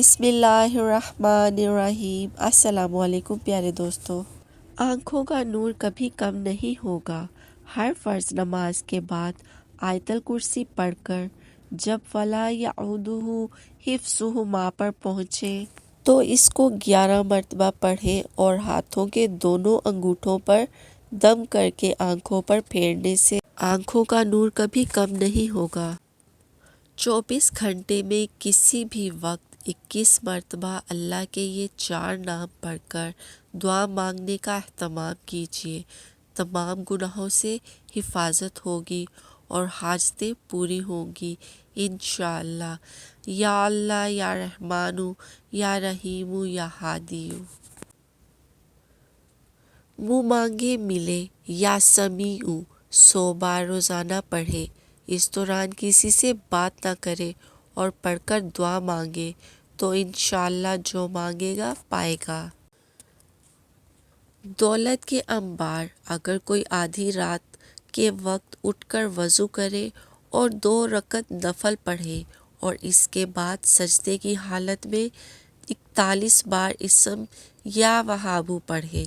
بسم اللہ الرحمن الرحیم۔ السلام علیکم پیارے دوستو۔ آنکھوں کا نور کبھی کم نہیں ہوگا۔ ہر فرض نماز کے بعد آیت الکرسی پڑھ کر جب وَلَا يَعُودُهُ حِفْظُهُمَا پر پہنچے تو اس کو 11 مرتبہ پڑھیں اور ہاتھوں کے دونوں انگوٹھوں پر دم کر کے آنکھوں پر پھیرنے سے آنکھوں کا نور کبھی کم نہیں ہوگا۔ 24 گھنٹے میں کسی بھی وقت 21 مرتبہ اللہ کے یہ 4 نام پڑھ کر دعا مانگنے کا اہتمام کیجیے۔ تمام گناہوں سے حفاظت ہوگی اور حاجتیں پوری ہوں گی انشاءاللہ۔ یا اللہ یا رحمانو یا رحیمو یا ہادیو۔ منہ مانگے ملے یا سمیع 100 بار روزانہ پڑھے۔ اس دوران کسی سے بات نہ کرے اور پڑھ کر دعا مانگے تو انشاءاللہ جو مانگے گا پائے گا۔ دولت کے انبار اگر کوئی آدھی رات کے وقت اٹھ کر وضو کرے اور 2 رکعت نفل پڑھے اور اس کے بعد سجدے کی حالت میں 41 بار اسم یا وہابو پڑھے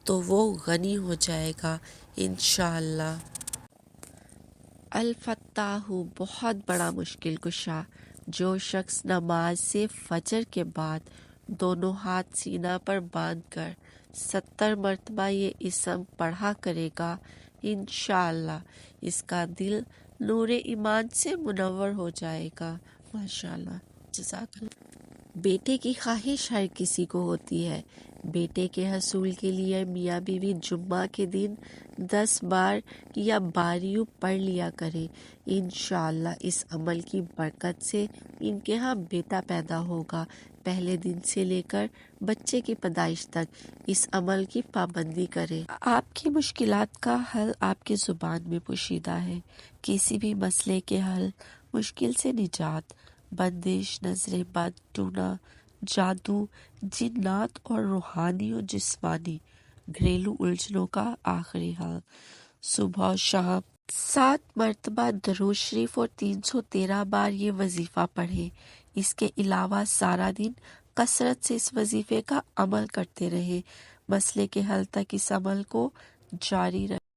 تو وہ غنی ہو جائے گا انشاءاللہ۔ الفتاح بہت بڑا مشکل کشا۔ جو شخص نماز سے فجر کے بعد دونوں ہاتھ سینہ پر باندھ کر 70 مرتبہ یہ اسم پڑھا کرے گا انشاءاللہ اس کا دل نور ایمان سے منور ہو جائے گا۔ ماشاءاللہ، جزاک اللہ۔ بیٹے کی خواہش ہر کسی کو ہوتی ہے۔ بیٹے کے حصول کے لیے میاں بیوی جمعہ کے دن 10 بار یا 12 پڑھ لیا کریں۔ انشاءاللہ اس عمل کی برکت سے ان کے ہاں بیٹا پیدا ہوگا۔ پہلے دن سے لے کر بچے کی پیدائش تک اس عمل کی پابندی کریں۔ آپ کی مشکلات کا حل آپ کی زبان میں پوشیدہ ہے۔ کسی بھی مسئلے کے حل، مشکل سے نجات، بندش، نظر بد، ٹونا، جادو، جنات اور روحانی و جسمانی گھریلو الجھنوں کا آخری حل۔ صبح و شام 7 مرتبہ درود شریف اور 313 بار یہ وظیفہ پڑھیں۔ اس کے علاوہ سارا دن کثرت سے اس وظیفے کا عمل کرتے رہیں۔ مسئلے کے حل تک اس عمل کو جاری رکھیں۔